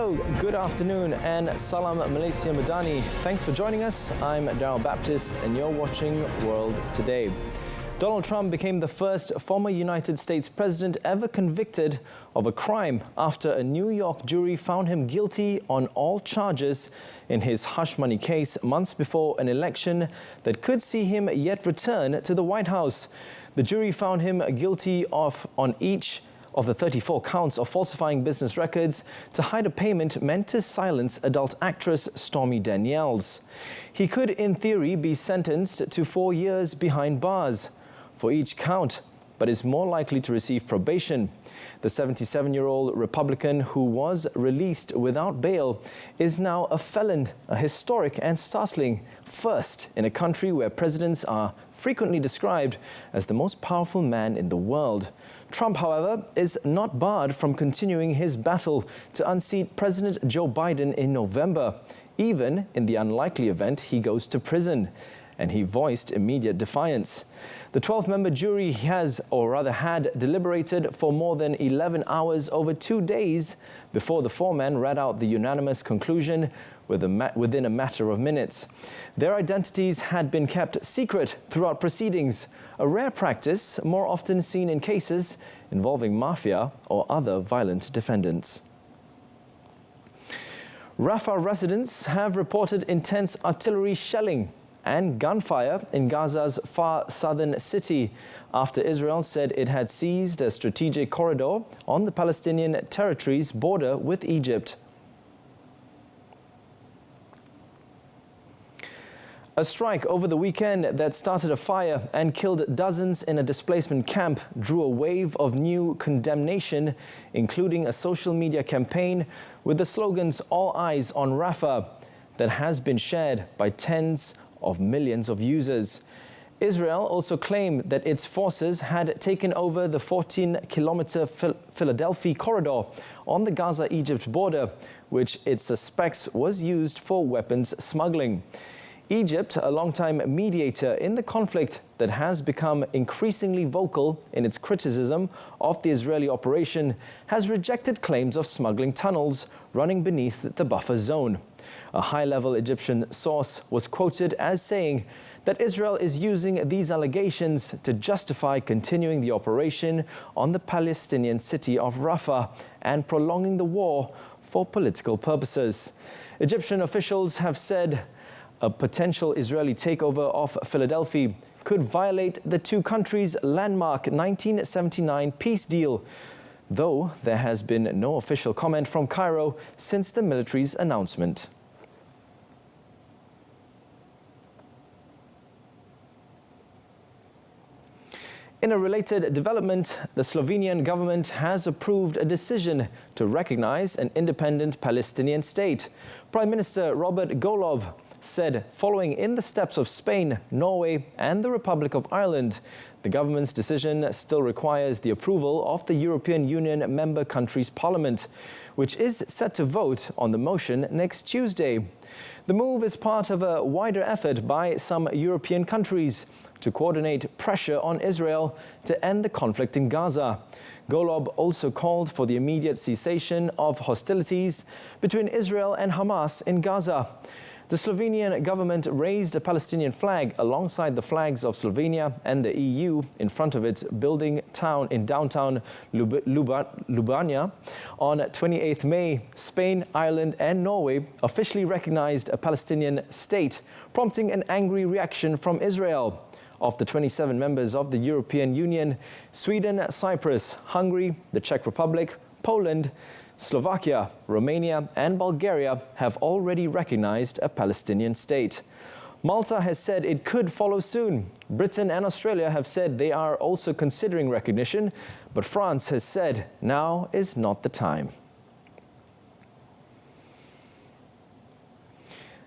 Hello, good afternoon and Salam Malaysia Madani. Thanks for joining us. I'm Darryl Baptist and you're watching World Today. Donald Trump became the first former United States president ever convicted of a crime after a New York jury found him guilty on all charges in his hush money case months before an election that could see him yet return to the White House. The jury found him guilty on each of the 34 counts of falsifying business records to hide a payment meant to silence adult actress Stormy Daniels. He could, in theory, be sentenced to 4 years behind bars for each count, but is more likely to receive probation. The 77-year-old Republican, who was released without bail, is now a felon, a historic and startling first in a country where presidents are frequently described as the most powerful man in the world. Trump, however, is not barred from continuing his battle to unseat President Joe Biden in November, even in the unlikely event he goes to prison. And he voiced immediate defiance. The 12-member jury had deliberated for more than 11 hours over 2 days before the foreman read out the unanimous conclusion within a matter of minutes. Their identities had been kept secret throughout proceedings, a rare practice more often seen in cases involving mafia or other violent defendants. Rafah residents have reported intense artillery shelling and gunfire in Gaza's far southern city after Israel said it had seized a strategic corridor on the Palestinian territory's border with Egypt. A strike over the weekend that started a fire and killed dozens in a displacement camp drew a wave of new condemnation, including a social media campaign with the slogans "All Eyes on Rafah" that has been shared by tens of millions of users. Israel also claimed that its forces had taken over the 14-kilometer Philadelphia corridor on the Gaza-Egypt border, which it suspects was used for weapons smuggling. Egypt, a longtime mediator in the conflict that has become increasingly vocal in its criticism of the Israeli operation, has rejected claims of smuggling tunnels running beneath the buffer zone. A high-level Egyptian source was quoted as saying that Israel is using these allegations to justify continuing the operation on the Palestinian city of Rafah and prolonging the war for political purposes. Egyptian officials have said a potential Israeli takeover of Philadelphia could violate the two countries' landmark 1979 peace deal, though there has been no official comment from Cairo since the military's announcement. In a related development, the Slovenian government has approved a decision to recognize an independent Palestinian state. Prime Minister Robert Golob said, following in the steps of Spain, Norway and the Republic of Ireland, the government's decision still requires the approval of the European Union member countries' parliament, which is set to vote on the motion next Tuesday. The move is part of a wider effort by some European countries to coordinate pressure on Israel to end the conflict in Gaza. Golob also called for the immediate cessation of hostilities between Israel and Hamas in Gaza. The Slovenian government raised a Palestinian flag alongside the flags of Slovenia and the EU in front of its building in downtown Ljubljana. On 28th May, Spain, Ireland and Norway officially recognized a Palestinian state, prompting an angry reaction from Israel. Of the 27 members of the European Union, Sweden, Cyprus, Hungary, the Czech Republic, Poland, Slovakia, Romania and Bulgaria have already recognized a Palestinian state. Malta has said it could follow soon. Britain and Australia have said they are also considering recognition, but France has said now is not the time.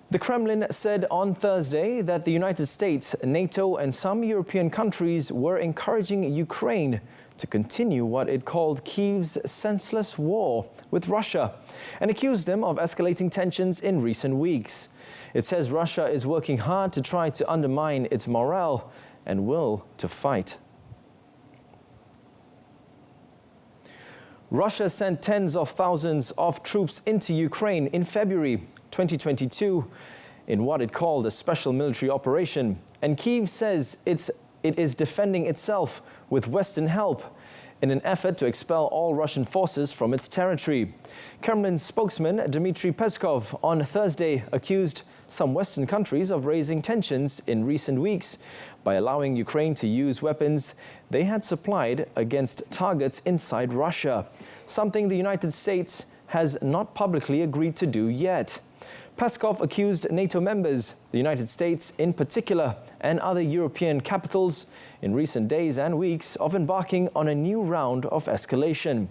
The Kremlin said on Thursday that the United States, NATO and some European countries were encouraging Ukraine to continue what it called Kyiv's senseless war with Russia and accused them of escalating tensions in recent weeks. It says Russia is working hard to try to undermine its morale and will to fight. Russia sent tens of thousands of troops into Ukraine in February 2022 in what it called a special military operation. And Kyiv says it is defending itself with Western help in an effort to expel all Russian forces from its territory. Kremlin spokesman Dmitry Peskov on Thursday accused some Western countries of raising tensions in recent weeks by allowing Ukraine to use weapons they had supplied against targets inside Russia, something the United States has not publicly agreed to do yet. Peskov accused NATO members, the United States in particular, and other European capitals in recent days and weeks of embarking on a new round of escalation.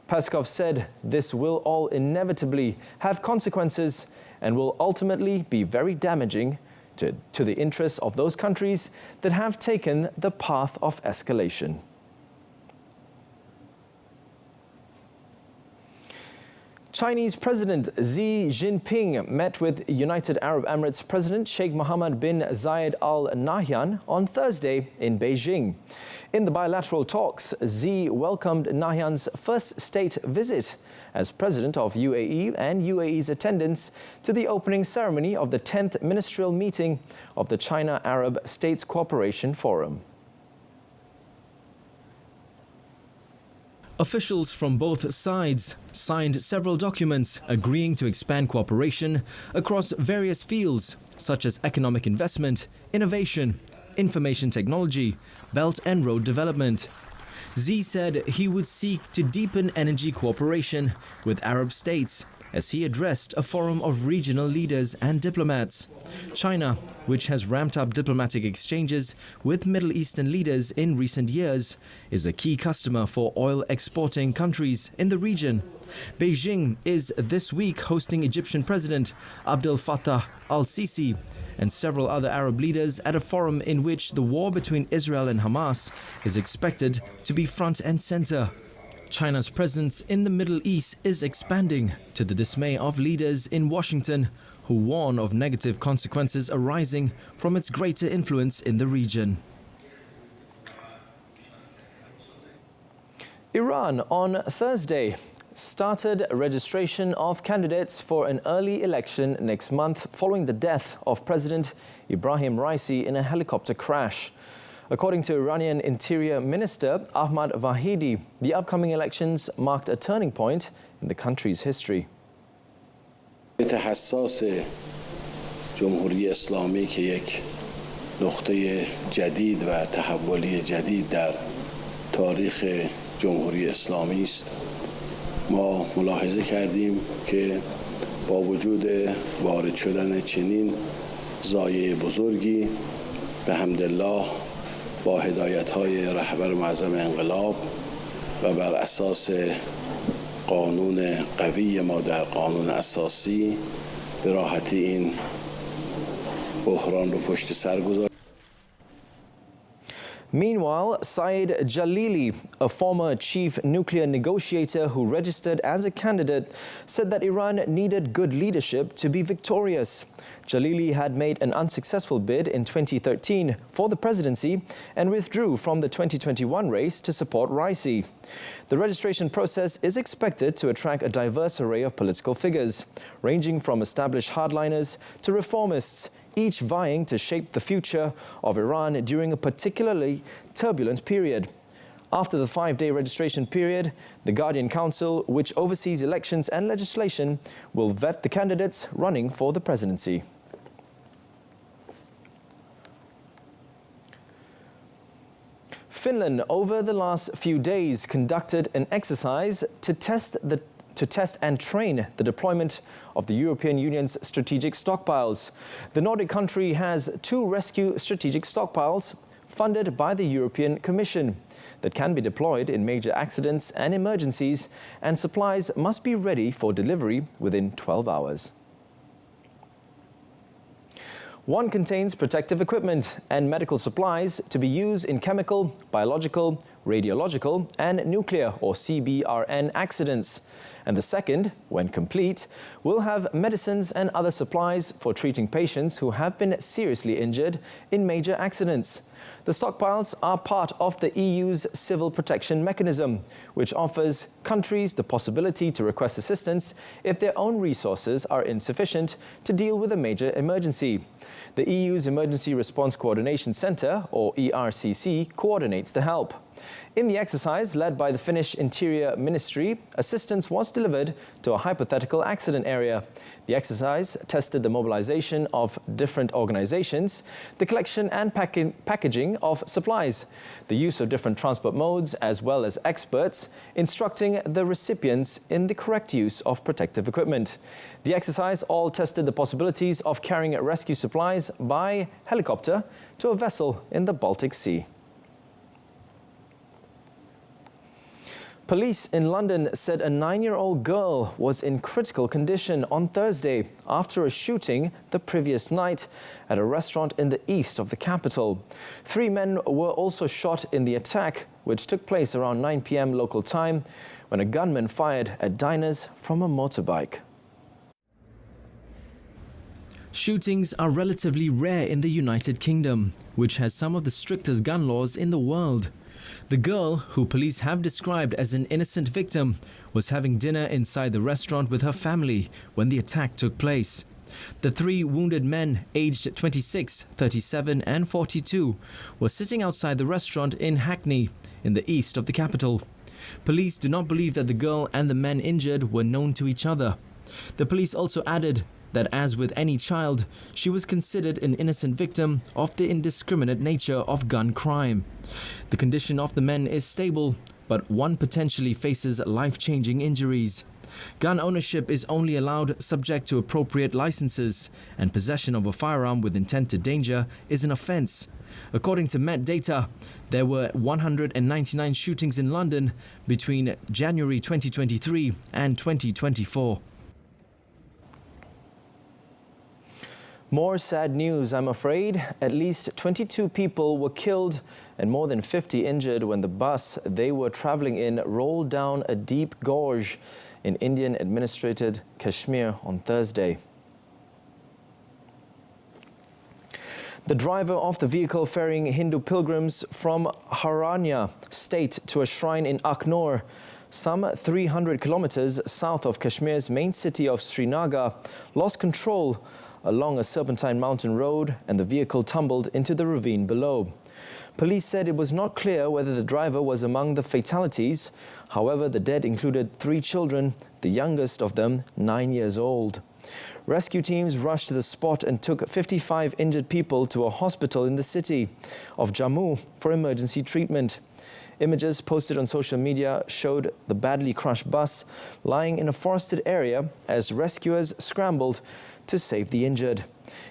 Peskov said this will all inevitably have consequences and will ultimately be very damaging to the interests of those countries that have taken the path of escalation. Chinese President Xi Jinping met with United Arab Emirates President Sheikh Mohammed bin Zayed Al Nahyan on Thursday in Beijing. In the bilateral talks, Xi welcomed Nahyan's first state visit as president of UAE and UAE's attendance to the opening ceremony of the 10th ministerial meeting of the China-Arab States Cooperation Forum. Officials from both sides signed several documents agreeing to expand cooperation across various fields such as economic investment, innovation, information technology, belt and road development. Xi said he would seek to deepen energy cooperation with Arab states as he addressed a forum of regional leaders and diplomats. China, which has ramped up diplomatic exchanges with Middle Eastern leaders in recent years, is a key customer for oil exporting countries in the region. Beijing is this week hosting Egyptian President Abdel Fattah al-Sisi and several other Arab leaders at a forum in which the war between Israel and Hamas is expected to be front and center. China's presence in the Middle East is expanding to the dismay of leaders in Washington who warn of negative consequences arising from its greater influence in the region. Iran on Thursday started registration of candidates for an early election next month following the death of President Ibrahim Raisi in a helicopter crash. According to Iranian Interior Minister Ahmad Vahidi, the upcoming elections marked a turning point in the country's history. حساس جمهوری اسلامی که یک نقطه جدید و تحولی جدید در تاریخ جمهوری اسلامی است. ما ملاحظه کردیم که با وجود وارد شدن چنین ضایعه بزرگی به حمدالله با هدایت‌های رهبر معظم انقلاب و بر اساس قانون قوی ما در قانون اساسی به راحتی این بحران رو پشت سر گذاشت. Meanwhile, Saeed Jalili, a former chief nuclear negotiator who registered as a candidate, said that Iran needed good leadership to be victorious. Jalili had made an unsuccessful bid in 2013 for the presidency and withdrew from the 2021 race to support Raisi. The registration process is expected to attract a diverse array of political figures, ranging from established hardliners to reformists, each vying to shape the future of Iran during a particularly turbulent period. After the 5-day registration period, the Guardian Council, which oversees elections and legislation, will vet the candidates running for the presidency. Finland, over the last few days, conducted an exercise to test and train the deployment of the European Union's strategic stockpiles. The Nordic country has 2 rescue strategic stockpiles funded by the European Commission that can be deployed in major accidents and emergencies, and supplies must be ready for delivery within 12 hours. One contains protective equipment and medical supplies to be used in chemical, biological, radiological and nuclear or CBRN accidents. And the second, when complete, will have medicines and other supplies for treating patients who have been seriously injured in major accidents. The stockpiles are part of the EU's civil protection mechanism, which offers countries the possibility to request assistance if their own resources are insufficient to deal with a major emergency. The EU's Emergency Response Coordination Centre, or ERCC, coordinates the help. In the exercise led by the Finnish Interior Ministry, assistance was delivered to a hypothetical accident area. The exercise tested the mobilization of different organizations, the collection and packaging of supplies, the use of different transport modes, as well as experts instructing the recipients in the correct use of protective equipment. The exercise all tested the possibilities of carrying rescue supplies by helicopter to a vessel in the Baltic Sea. Police in London said a 9-year-old girl was in critical condition on Thursday after a shooting the previous night at a restaurant in the east of the capital. 3 men were also shot in the attack, which took place around 9 p.m. local time when a gunman fired at diners from a motorbike. Shootings are relatively rare in the United Kingdom, which has some of the strictest gun laws in the world. The girl, who police have described as an innocent victim, was having dinner inside the restaurant with her family when the attack took place. The 3 wounded men, aged 26, 37 and 42, were sitting outside the restaurant in Hackney, in the east of the capital. Police do not believe that the girl and the men injured were known to each other. The police also added that, as with any child, she was considered an innocent victim of the indiscriminate nature of gun crime. The condition of the men is stable, but one potentially faces life-changing injuries. Gun ownership is only allowed subject to appropriate licenses, and possession of a firearm with intent to danger is an offence. According to Met data, there were 199 shootings in London between January 2023 and 2024. More sad news, I'm afraid. At least 22 people were killed and more than 50 injured when the bus they were travelling in rolled down a deep gorge in Indian-administrated Kashmir on Thursday. The driver of the vehicle ferrying Hindu pilgrims from Haryana state to a shrine in Aknor, some 300 kilometers south of Kashmir's main city of Srinagar, lost control along a serpentine mountain road and the vehicle tumbled into the ravine below. Police said it was not clear whether the driver was among the fatalities. However, the dead included 3 children, the youngest of them 9 years old. Rescue teams rushed to the spot and took 55 injured people to a hospital in the city of Jammu for emergency treatment. Images posted on social media showed the badly crushed bus lying in a forested area as rescuers scrambled to save the injured.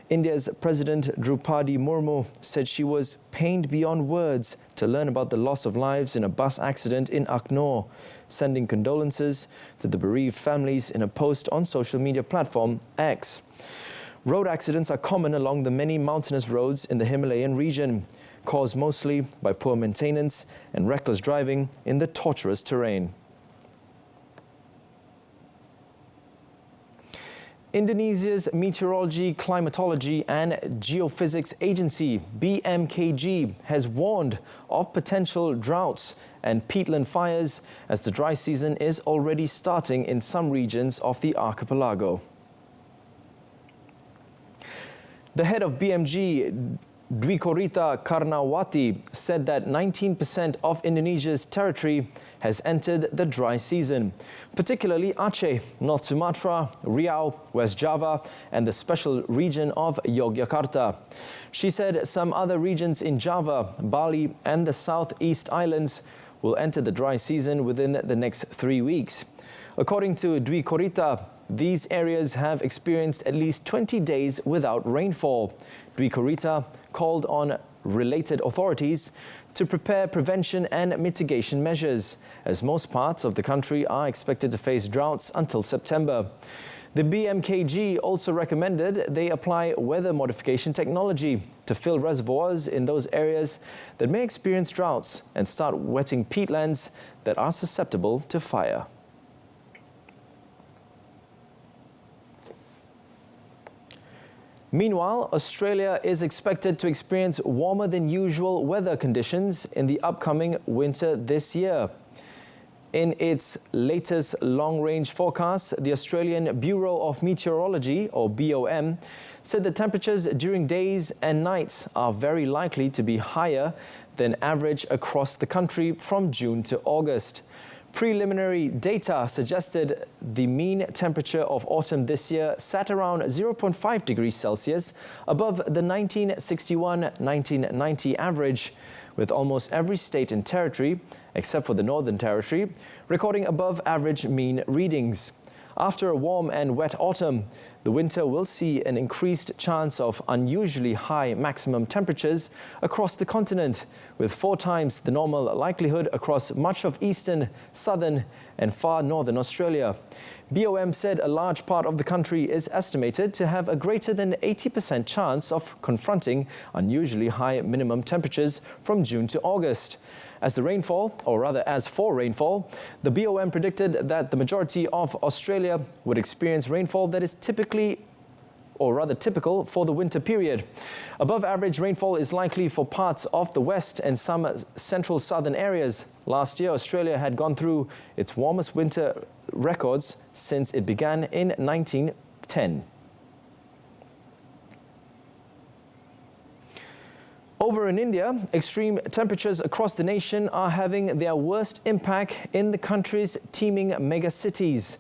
India's President Draupadi Murmu said she was pained beyond words to learn about the loss of lives in a bus accident in Aknor, sending condolences to the bereaved families in a post on social media platform X. Road accidents are common along the many mountainous roads in the Himalayan region, caused mostly by poor maintenance and reckless driving in the tortuous terrain. Indonesia's Meteorology, Climatology and Geophysics Agency, BMKG, has warned of potential droughts and peatland fires as the dry season is already starting in some regions of the archipelago. The head of BMG, Dwi Korita Karnawati, said that 19% of Indonesia's territory has entered the dry season, particularly Aceh, North Sumatra, Riau, West Java and the special region of Yogyakarta. She said some other regions in Java, Bali and the Southeast Islands will enter the dry season within the next 3 weeks. According to Dwi Korita, these areas have experienced at least 20 days without rainfall. Dwi Korita called on related authorities to prepare prevention and mitigation measures, as most parts of the country are expected to face droughts until September. The BMKG also recommended they apply weather modification technology to fill reservoirs in those areas that may experience droughts and start wetting peatlands that are susceptible to fire. Meanwhile, Australia is expected to experience warmer than usual weather conditions in the upcoming winter this year. In its latest long-range forecast, the Australian Bureau of Meteorology, or BOM, said the temperatures during days and nights are very likely to be higher than average across the country from June to August. Preliminary data suggested the mean temperature of autumn this year sat around 0.5 degrees Celsius above the 1961-1990 average, with almost every state and territory, except for the Northern Territory, recording above average mean readings. After a warm and wet autumn, the winter will see an increased chance of unusually high maximum temperatures across the continent, with 4 times the normal likelihood across much of eastern, southern and far northern Australia. BOM said a large part of the country is estimated to have a greater than 80% chance of confronting unusually high minimum temperatures from June to August. As for rainfall, the BOM predicted that the majority of Australia would experience rainfall that is typical for the winter period. Above average rainfall is likely for parts of the west and some central southern areas. Last year, Australia had gone through its warmest winter records since it began in 1910. Over in India, extreme temperatures across the nation are having their worst impact in the country's teeming megacities.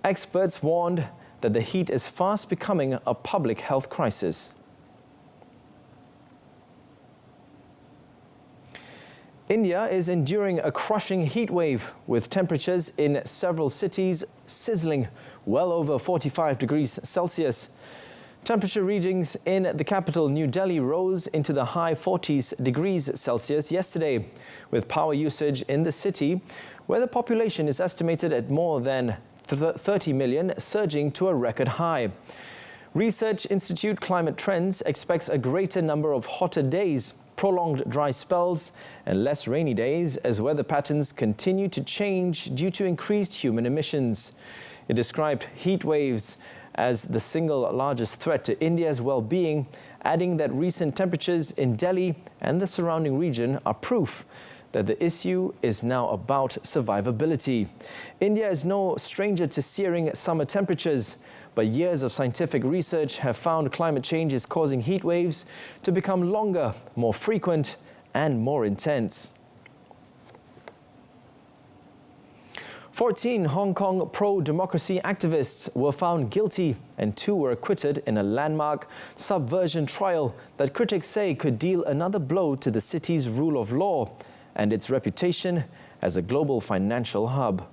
Experts warned that the heat is fast becoming a public health crisis. India is enduring a crushing heat wave, with temperatures in several cities sizzling well over 45 degrees Celsius. Temperature readings in the capital, New Delhi, rose into the high 40s degrees Celsius yesterday, with power usage in the city, where the population is estimated at more than 30 million, surging to a record high. Research Institute Climate Trends expects a greater number of hotter days, prolonged dry spells and less rainy days as weather patterns continue to change due to increased human emissions. It described heat waves as the single largest threat to India's well-being, adding that recent temperatures in Delhi and the surrounding region are proof that the issue is now about survivability. India is no stranger to searing summer temperatures, but years of scientific research have found climate change is causing heat waves to become longer, more frequent and more intense. 14 Hong Kong pro-democracy activists were found guilty and 2 were acquitted in a landmark subversion trial that critics say could deal another blow to the city's rule of law and its reputation as a global financial hub.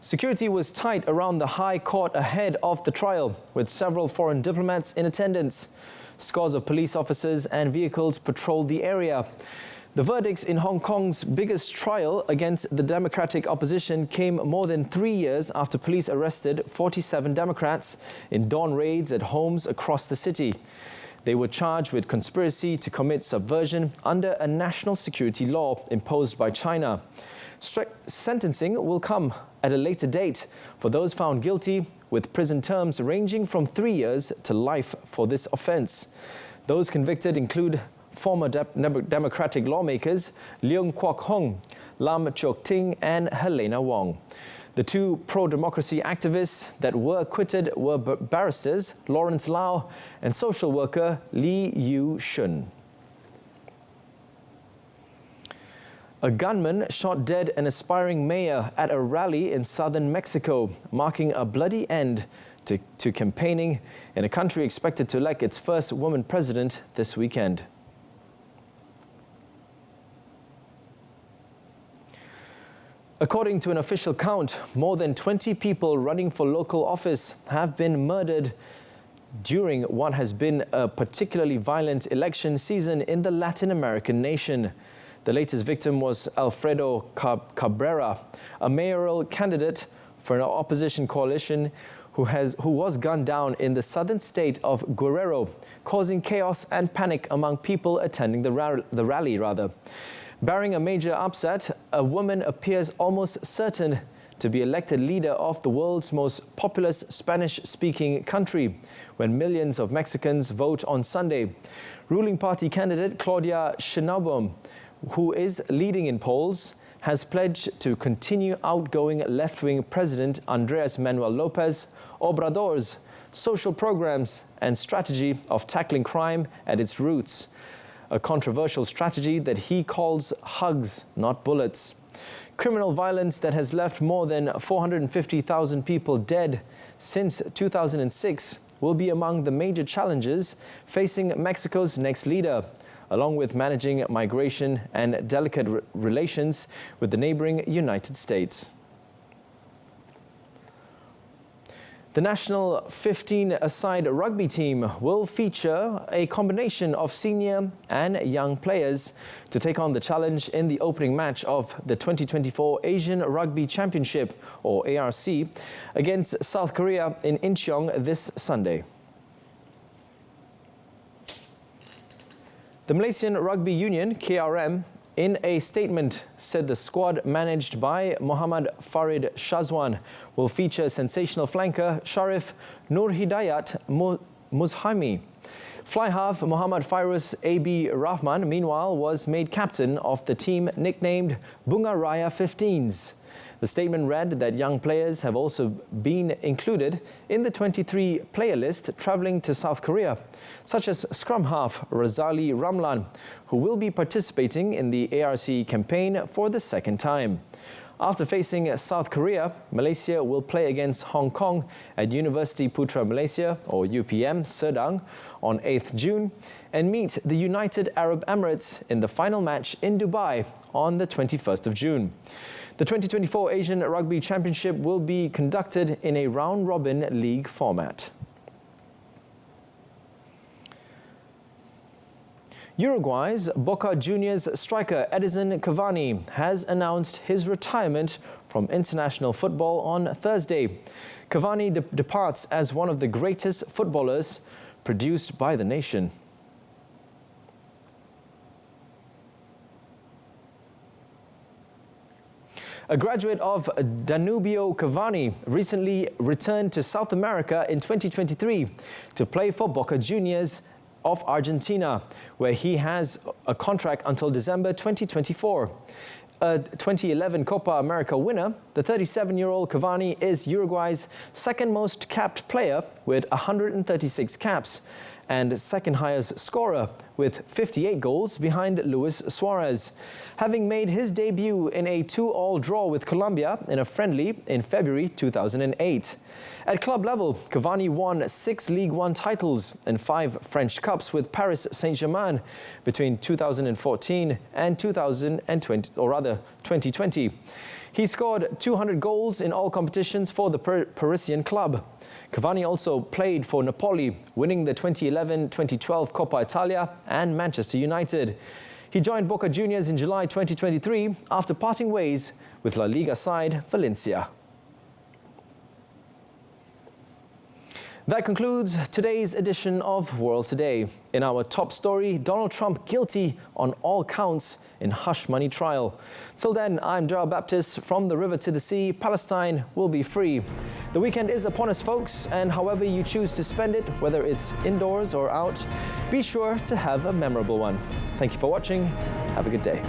Security was tight around the High Court ahead of the trial, with several foreign diplomats in attendance. Scores of police officers and vehicles patrolled the area. The verdicts in Hong Kong's biggest trial against the Democratic opposition came more than 3 years after police arrested 47 Democrats in dawn raids at homes across the city. They were charged with conspiracy to commit subversion under a national security law imposed by China. Sentencing will come at a later date for those found guilty, with prison terms ranging from 3 years to life for this offence. Those convicted include former Democratic lawmakers Leung Kwok Hong, Lam Chok Ting and Helena Wong. The 2 pro-democracy activists that were acquitted were barristers Lawrence Lau and social worker Lee Yu Shun. A gunman shot dead an aspiring mayor at a rally in southern Mexico, marking a bloody end to campaigning in a country expected to elect its first woman president this weekend. According to an official count, more than 20 people running for local office have been murdered during what has been a particularly violent election season in the Latin American nation. The latest victim was Alfredo Cabrera, a mayoral candidate for an opposition coalition who was gunned down in the southern state of Guerrero, causing chaos and panic among people attending the rally. Barring a major upset, a woman appears almost certain to be elected leader of the world's most populous Spanish-speaking country when millions of Mexicans vote on Sunday. Ruling party candidate Claudia Sheinbaum, who is leading in polls, has pledged to continue outgoing left-wing President Andrés Manuel López Obrador's social programs and strategy of tackling crime at its roots, a controversial strategy that he calls hugs, not bullets. Criminal violence that has left more than 450,000 people dead since 2006 will be among the major challenges facing Mexico's next leader, along with managing migration and delicate relations with the neighboring United States. The national 15-a-side rugby team will feature a combination of senior and young players to take on the challenge in the opening match of the 2024 Asian Rugby Championship, or ARC, against South Korea in Incheon this Sunday. The Malaysian Rugby Union, KRM, in a statement said the squad managed by Muhammad Farid Shazwan will feature sensational flanker Sharif Nurhidayat Muzhami. Fly half Muhammad Fairuz A.B. Rahman, meanwhile, was made captain of the team nicknamed Bunga Raya 15s. The statement read that young players have also been included in the 23-player list travelling to South Korea, such as scrum half Razali Ramlan, who will be participating in the ARC campaign for the second time. After facing South Korea, Malaysia will play against Hong Kong at University Putra Malaysia, or UPM, Serdang, on 8th June, and meet the United Arab Emirates in the final match in Dubai on the 21st of June. The 2024 Asian Rugby Championship will be conducted in a round-robin league format. Uruguay's Boca Juniors striker Edison Cavani has announced his retirement from international football on Thursday. Cavani departs as one of the greatest footballers produced by the nation. A graduate of Danubio, Cavani recently returned to South America in 2023 to play for Boca Juniors of Argentina, where he has a contract until December 2024. A 2011 Copa America winner, the 37-year-old Cavani is Uruguay's second most capped player with 136 caps and second highest scorer with 58 goals behind Luis Suarez, having made his debut in a 2-2 draw with Colombia in a friendly in February 2008. At club level, Cavani won 6 League One titles and 5 French Cups with Paris Saint-Germain between 2014 and 2020. He scored 200 goals in all competitions for the Parisian club. Cavani also played for Napoli, winning the 2011-2012 Coppa Italia and Manchester United. He joined Boca Juniors in July 2023 after parting ways with La Liga side Valencia. That concludes today's edition of World Today. In our top story, Donald Trump guilty on all counts in hush money trial. Till then, I'm Daryl Baptist. From the river to the sea, Palestine will be free. The weekend is upon us, folks, and however you choose to spend it, whether it's indoors or out, be sure to have a memorable one. Thank you for watching. Have a good day.